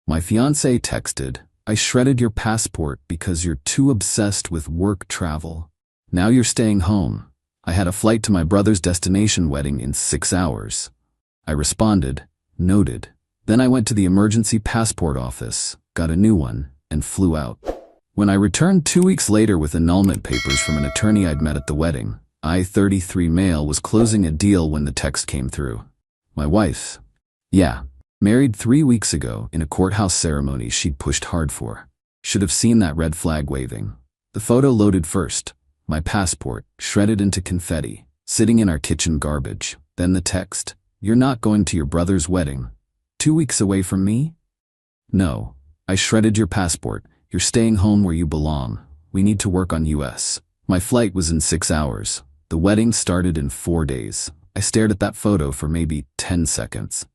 My fiancé texted, "I shredded your passport because you're too obsessed with work travel. Now you're staying home. I had a flight to my brother's destination wedding in 6 hours." I responded, "Noted." Then I went to the emergency passport office, got a new one, and flew out. When I returned 2 weeks later with annulment papers from an attorney I'd met at the wedding, I-33 male was closing a deal when the text came through. My wife. Yeah. Married 3 weeks ago in a courthouse ceremony she'd pushed hard for. Should have seen that red flag waving. The photo loaded first. My passport, shredded into confetti, sitting in our kitchen garbage. Then the text, "You're not going to your brother's wedding. 2 weeks away from me?" No. "I shredded your passport. You're staying home where you belong. We need to work on US." My flight was in 6 hours. The wedding started in 4 days. I stared at that photo for maybe 10 seconds.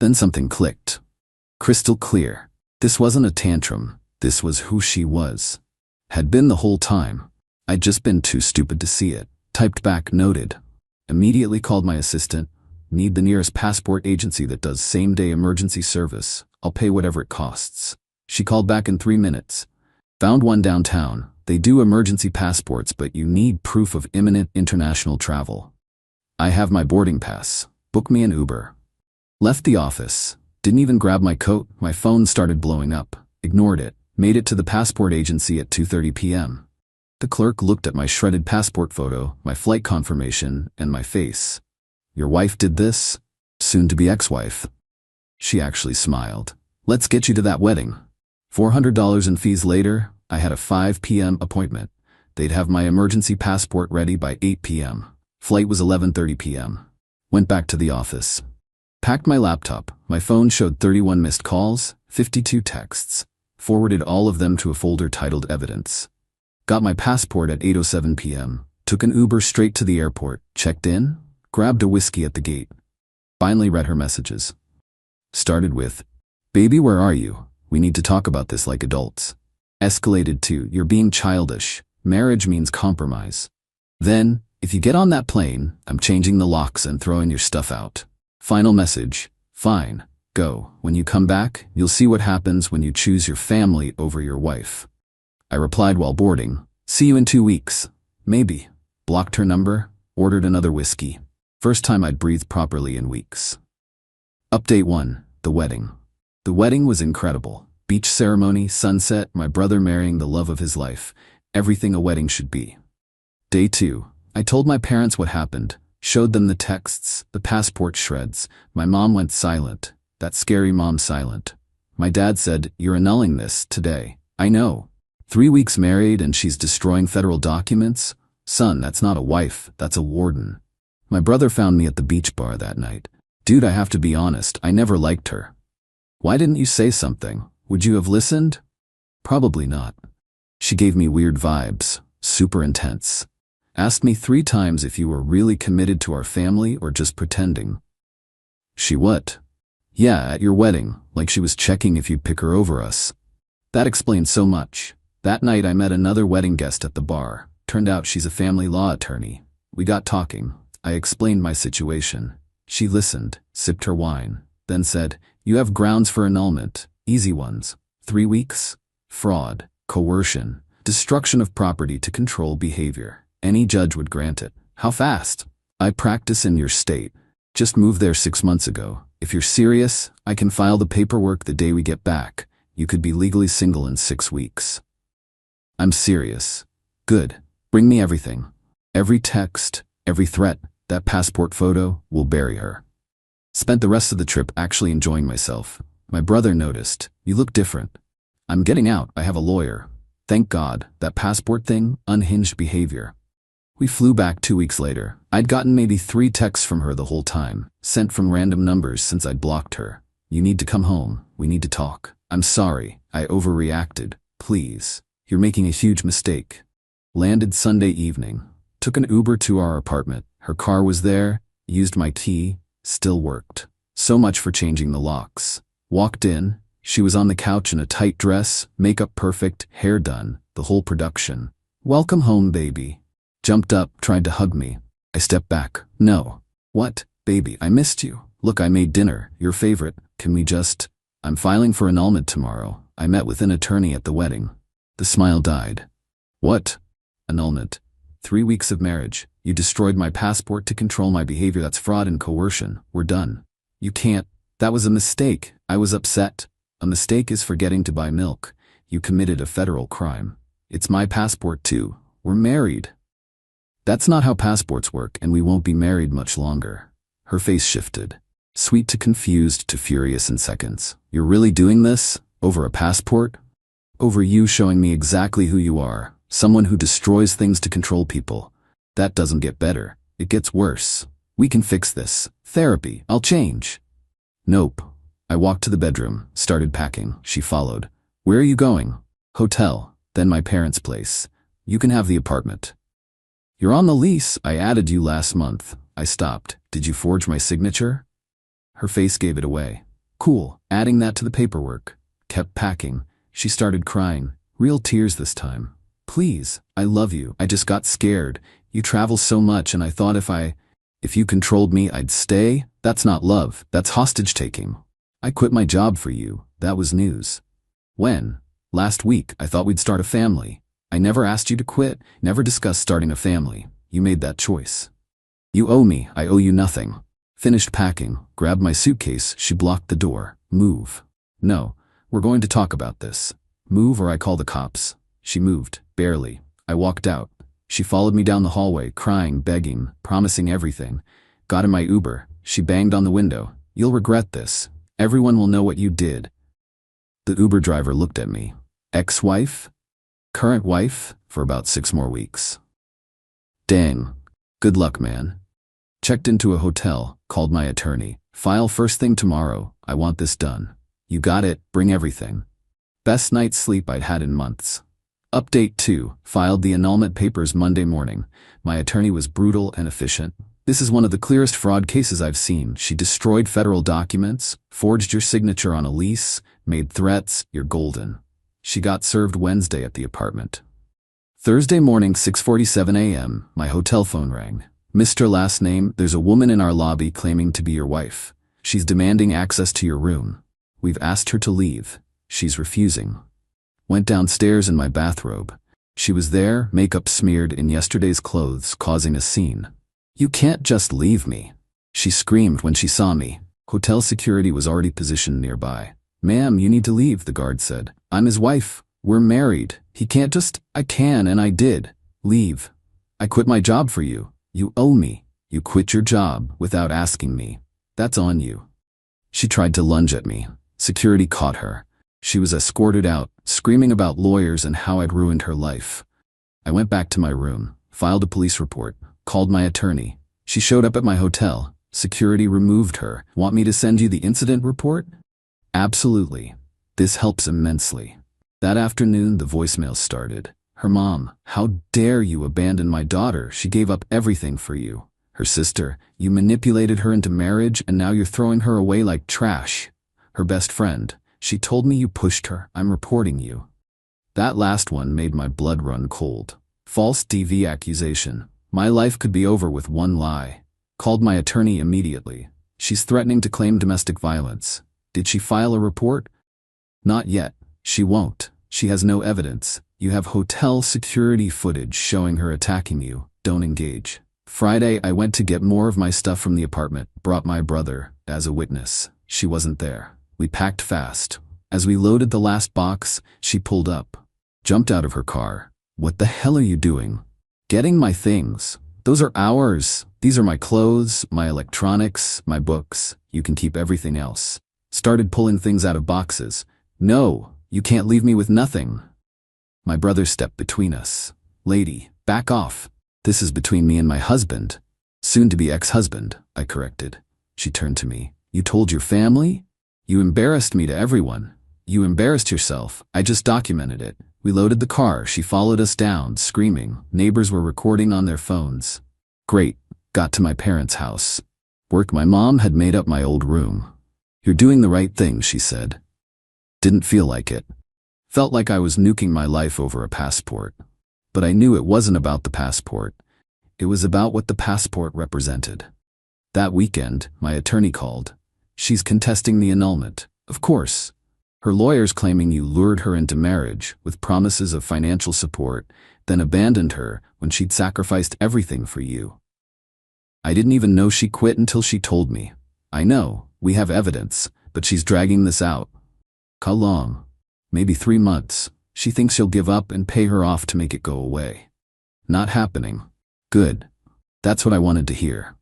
Then something clicked. Crystal clear. This wasn't a tantrum. This was who she was. Had been the whole time. I'd just been too stupid to see it. Typed back, "Noted." Immediately called my assistant. "Need the nearest passport agency that does same-day emergency service. I'll pay whatever it costs." She called back in 3 minutes. "Found one downtown. They do emergency passports, but you need proof of imminent international travel." "I have my boarding pass. Book me an Uber." Left the office. Didn't even grab my coat. My phone started blowing up. Ignored it. Made it to the passport agency at 2:30 p.m. The clerk looked at my shredded passport photo, my flight confirmation, and my face. "Your wife did this?" Soon-to-be ex-wife. She actually smiled. "Let's get you to that wedding." $400 in fees later, I had a 5 p.m. appointment. They'd have my emergency passport ready by 8 p.m. Flight was 11:30 p.m. Went back to the office. Packed my laptop. My phone showed 31 missed calls, 52 texts. Forwarded all of them to a folder titled Evidence. Got my passport at 8:07 p.m. Took an Uber straight to the airport. Checked in. Grabbed a whiskey at the gate. Finally read her messages. Started with, "Baby, where are you? We need to talk about this like adults." Escalated to, "You're being childish. Marriage means compromise." Then, "If you get on that plane, I'm changing the locks and throwing your stuff out." Final message, "Fine, go. When you come back, you'll see what happens when you choose your family over your wife." I replied while boarding, "See you in 2 weeks. Maybe." Blocked her number, ordered another whiskey. First time I'd breathed properly in weeks. Update 1, the wedding. The wedding was incredible. Beach ceremony, sunset, my brother marrying the love of his life. Everything a wedding should be. Day 2, I told my parents what happened. Showed them the texts, the passport shreds. My mom went silent. That scary mom silent. My dad said, "You're annulling this today." I know. 3 weeks married and she's destroying federal documents? Son, that's not a wife, that's a warden. My brother found me at the beach bar that night. "Dude, I have to be honest, I never liked her." "Why didn't you say something? Would you have listened?" "Probably not." She gave me weird vibes, super intense. Asked me 3 times if you were really committed to our family or just pretending. She what? "Yeah, at your wedding, like she was checking if you'd pick her over us." That explains so much. That night I met another wedding guest at the bar. Turned out she's a family law attorney. We got talking. I explained my situation. She listened, sipped her wine, then said, "You have grounds for annulment, easy ones. 3 weeks? Fraud, coercion, destruction of property to control behavior. Any judge would grant it. How fast?" "I practice in your state. Just moved there 6 months ago. If you're serious, I can file the paperwork the day we get back. You could be legally single in 6 weeks." "I'm serious." "Good. Bring me everything. Every text, every threat, that passport photo, will bury her." Spent the rest of the trip actually enjoying myself. My brother noticed, "You look different." "I'm getting out. I have a lawyer." Thank God, that passport thing, unhinged behavior. We flew back 2 weeks later. I'd gotten maybe 3 texts from her the whole time, sent from random numbers since I'd blocked her. "You need to come home. We need to talk. I'm sorry. I overreacted. Please. You're making a huge mistake." Landed Sunday evening. Took an Uber to our apartment. Her car was there. Used my key. Still worked. So much for changing the locks. Walked in. She was on the couch in a tight dress, makeup perfect, hair done, the whole production. "Welcome home, baby." Jumped up, tried to hug me. I stepped back. "No." "What? Baby, I missed you. Look, I made dinner, your favorite. Can we just..." I'm filing for annulment tomorrow. I met with an attorney at the wedding. The smile died. What? Annulment. 3 weeks of marriage. You destroyed my passport to control my behavior. That's fraud and coercion. We're done. You can't. That was a mistake. I was upset. A mistake is forgetting to buy milk. You committed a federal crime. It's my passport too. We're married. That's not how passports work, and we won't be married much longer. Her face shifted. Sweet to confused to furious in seconds. You're really doing this? Over a passport? Over you showing me exactly who you are. Someone who destroys things to control people. That doesn't get better. It gets worse. We can fix this. Therapy. I'll change. Nope. I walked to the bedroom, started packing. She followed. Where are you going? Hotel, then my parents' place. You can have the apartment. You're on the lease. I added you last month. I stopped. Did you forge my signature? Her face gave it away. Cool. Adding that to the paperwork. Kept packing. She started crying. Real tears this time. Please, I love you. I just got scared. You travel so much and I thought if you controlled me, I'd stay. That's not love. That's hostage taking. I quit my job for you. That was news. When? Last week. I thought we'd start a family. I never asked you to quit, never discussed starting a family. You made that choice. You owe me. I owe you nothing. Finished packing, grabbed my suitcase. She blocked the door. Move. No, we're going to talk about this. Move or I call the cops. She moved, barely. I walked out. She followed me down the hallway, crying, begging, promising everything. Got in my Uber. She banged on the window. You'll regret this. Everyone will know what you did. The Uber driver looked at me. Ex-wife? Current wife? For about 6 more weeks. Dang. Good luck, man. Checked into a hotel, called my attorney. File first thing tomorrow. I want this done. You got it. Bring everything. Best night's sleep I'd had in months. Update 2. Filed the annulment papers Monday morning. My attorney was brutal and efficient. This is one of the clearest fraud cases I've seen. She destroyed federal documents, forged your signature on a lease, made threats. You're golden. She got served Wednesday at the apartment. Thursday morning, 6:47 a.m., my hotel phone rang. Mr. Last name, there's a woman in our lobby claiming to be your wife. She's demanding access to your room. We've asked her to leave. She's refusing. Went downstairs in my bathrobe. She was there, makeup smeared in yesterday's clothes, causing a scene. You can't just leave me. She screamed when she saw me. Hotel security was already positioned nearby. Ma'am, you need to leave, the guard said. I'm his wife. We're married. He can't just... I can, and I did. Leave. I quit my job for you. You owe me. You quit your job without asking me. That's on you. She tried to lunge at me. Security caught her. She was escorted out, screaming about lawyers and how I'd ruined her life. I went back to my room, filed a police report, called my attorney. She showed up at my hotel. Security removed her. Want me to send you the incident report? Absolutely. This helps immensely. That afternoon, the voicemail started. Her mom, how dare you abandon my daughter? She gave up everything for you. Her sister, you manipulated her into marriage and now you're throwing her away like trash. Her best friend, she told me you pushed her. I'm reporting you. That last one made my blood run cold. False DV accusation. My life could be over with one lie. Called my attorney immediately. She's threatening to claim domestic violence. Did she file a report? Not yet. She won't. She has no evidence. You have hotel security footage showing her attacking you. Don't engage. Friday, I went to get more of my stuff from the apartment, brought my brother as a witness. She wasn't there. We packed fast. As we loaded the last box, she pulled up. Jumped out of her car. What the hell are you doing? Getting my things. Those are ours. These are my clothes, my electronics, my books. You can keep everything else. Started pulling things out of boxes. No, you can't leave me with nothing. My brother stepped between us. Lady, back off. This is between me and my husband. Soon-to-be ex-husband, I corrected. She turned to me. You told your family? You embarrassed me to everyone. You embarrassed yourself. I just documented it. We loaded the car. She followed us down, screaming. Neighbors were recording on their phones. Great. Got to my parents' house. Work. My mom had made up my old room. You're doing the right thing, she said. Didn't feel like it. Felt like I was nuking my life over a passport. But I knew it wasn't about the passport. It was about what the passport represented. That weekend, my attorney called. She's contesting the annulment. Of course, Her lawyers claiming you lured her into marriage with promises of financial support, then abandoned her when she'd sacrificed everything for you. I didn't even know she quit until she told me. I know, we have evidence, but she's dragging this out. How long? Maybe 3 months. She thinks you'll give up and pay her off to make it go away. Not happening. Good. That's what I wanted to hear.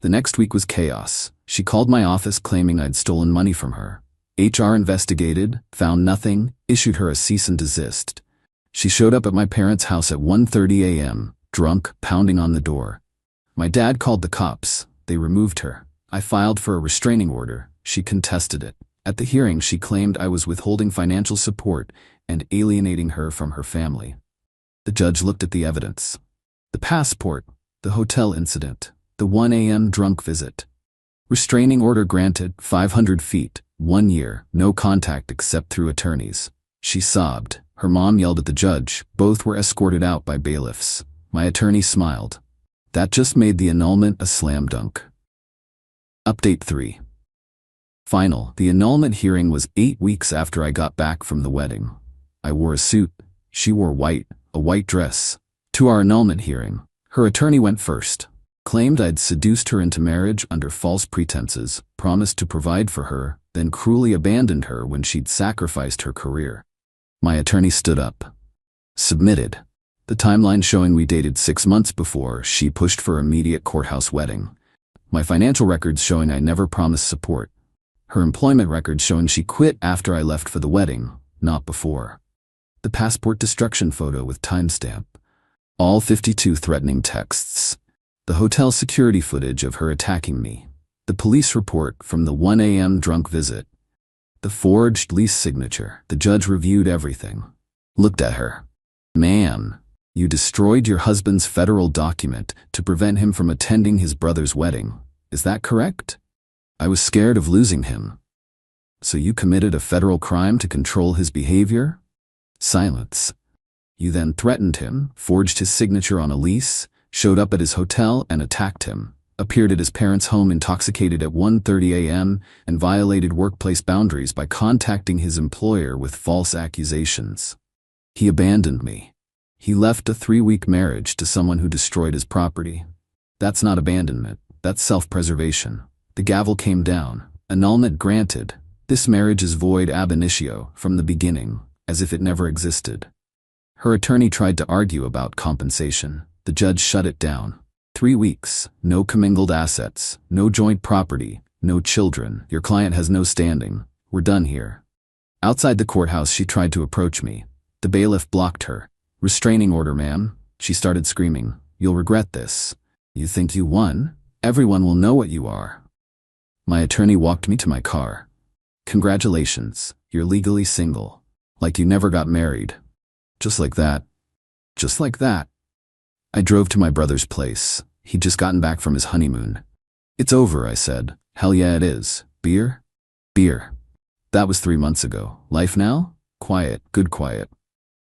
The next week was chaos. She called my office claiming I'd stolen money from her. HR investigated, found nothing, issued her a cease and desist. She showed up at my parents' house at 1:30 a.m., drunk, pounding on the door. My dad called the cops. They removed her. I filed for a restraining order. She contested it. At the hearing, she claimed I was withholding financial support and alienating her from her family. The judge looked at the evidence. The passport, the hotel incident, the 1 a.m. drunk visit. Restraining order granted, 500 feet, 1 year, no contact except through attorneys. She sobbed. Her mom yelled at the judge. Both were escorted out by bailiffs. My attorney smiled. That just made the annulment a slam dunk. Update 3. Final. The annulment hearing was 8 weeks after I got back from the wedding. I wore a suit. She wore white, a white dress. To our annulment hearing, her attorney went first. Claimed I'd seduced her into marriage under false pretenses, promised to provide for her, then cruelly abandoned her when she'd sacrificed her career. My attorney stood up. Submitted. The timeline showing we dated 6 months before she pushed for immediate courthouse wedding. My financial records showing I never promised support. Her employment records showing she quit after I left for the wedding, not before. The passport destruction photo with timestamp. All 52 threatening texts. The hotel security footage of her attacking me. The police report from the 1 a.m. drunk visit. The forged lease signature. The judge reviewed everything. Looked at her. Ma'am, you destroyed your husband's federal document to prevent him from attending his brother's wedding. Is that correct? I was scared of losing him. So you committed a federal crime to control his behavior? Silence. You then threatened him, forged his signature on a lease, showed up at his hotel and attacked him, appeared at his parents' home intoxicated at 1:30 a.m., and violated workplace boundaries by contacting his employer with false accusations. He abandoned me. He left a 3-week marriage to someone who destroyed his property. That's not abandonment, that's self-preservation. The gavel came down. Annulment granted. This marriage is void ab initio, from the beginning, as if it never existed. Her attorney tried to argue about compensation. The judge shut it down. 3 weeks, no commingled assets, no joint property, no children. Your client has no standing. We're done here. Outside the courthouse, she tried to approach me. The bailiff blocked her. Restraining order, ma'am. She started screaming. You'll regret this. You think you won? Everyone will know what you are. My attorney walked me to my car. Congratulations, you're legally single. Like you never got married. Just like that. Just like that. I drove to my brother's place. He'd just gotten back from his honeymoon. It's over, I said. Hell yeah, it is. Beer? Beer. That was 3 months ago. Life now? Quiet, good quiet.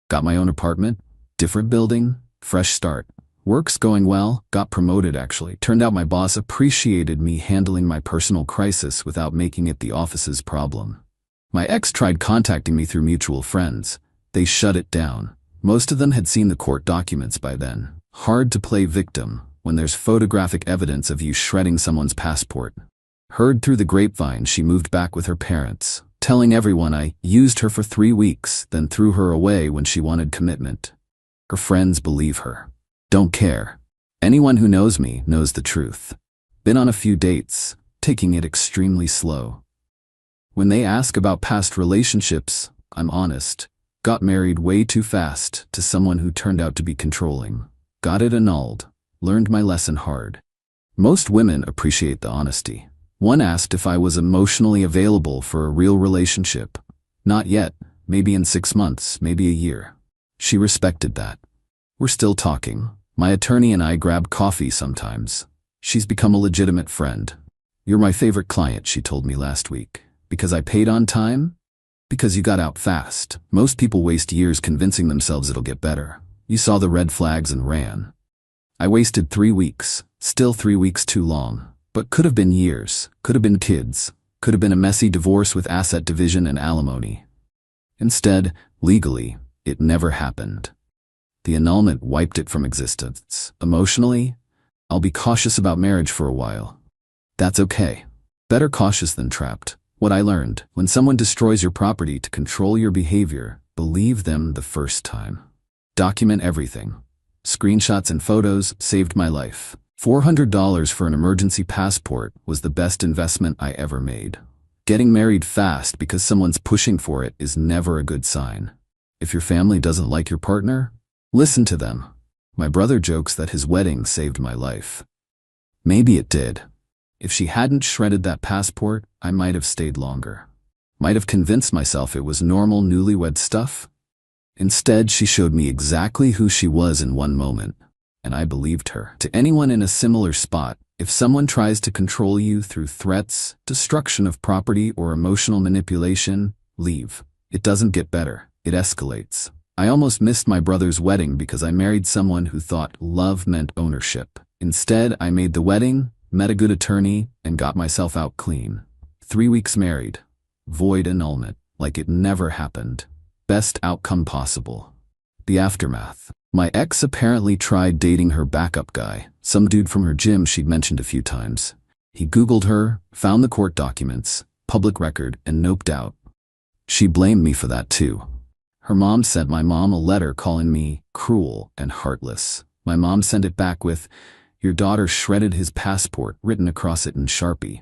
Got my own apartment, different building, fresh start. Work's going well, got promoted actually. Turned out my boss appreciated me handling my personal crisis without making it the office's problem. My ex tried contacting me through mutual friends. They shut it down. Most of them had seen the court documents by then. Hard to play victim when there's photographic evidence of you shredding someone's passport. Heard through the grapevine she moved back with her parents, telling everyone I used her for 3 weeks, then threw her away when she wanted commitment. Her friends believe her. Don't care. Anyone who knows me knows the truth. Been on a few dates, taking it extremely slow. When they ask about past relationships, I'm honest. Got married way too fast to someone who turned out to be controlling. Got it annulled. Learned my lesson hard. Most women appreciate the honesty. One asked if I was emotionally available for a real relationship. Not yet. Maybe in 6 months, maybe a year. She respected that. We're still talking. My attorney and I grab coffee sometimes. She's become a legitimate friend. You're my favorite client, she told me last week. Because I paid on time? Because you got out fast. Most people waste years convincing themselves it'll get better. You saw the red flags and ran. I wasted 3 weeks. Still 3 weeks too long. But could have been years. Could have been kids. Could have been a messy divorce with asset division and alimony. Instead, legally, it never happened. The annulment wiped it from existence. Emotionally, I'll be cautious about marriage for a while. That's okay. Better cautious than trapped. What I learned: when someone destroys your property to control your behavior, believe them the first time. Document everything. Screenshots and photos saved my life. $400 for an emergency passport was the best investment I ever made. Getting married fast because someone's pushing for it is never a good sign. If your family doesn't like your partner, listen to them. My brother jokes that his wedding saved my life. Maybe it did. If she hadn't shredded that passport, I might have stayed longer. Might have convinced myself it was normal newlywed stuff. Instead, she showed me exactly who she was in one moment, and I believed her. To anyone in a similar spot, if someone tries to control you through threats, destruction of property, or emotional manipulation, leave. It doesn't get better. It escalates. I almost missed my brother's wedding because I married someone who thought love meant ownership. Instead, I made the wedding, met a good attorney, and got myself out clean. 3 weeks married. Void annulment. Like it never happened. Best outcome possible. The aftermath. My ex apparently tried dating her backup guy, some dude from her gym she'd mentioned a few times. He Googled her, found the court documents, public record, and noped out. She blamed me for that too. Her mom sent my mom a letter calling me cruel and heartless. My mom sent it back with, "Your daughter shredded his passport," written across it in Sharpie.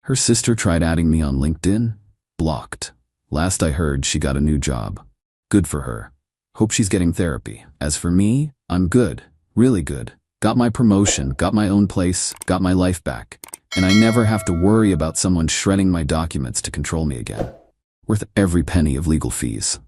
Her sister tried adding me on LinkedIn. Blocked. Last I heard, she got a new job. Good for her. Hope she's getting therapy. As for me, I'm good. Really good. Got my promotion, got my own place, got my life back. And I never have to worry about someone shredding my documents to control me again. Worth every penny of legal fees.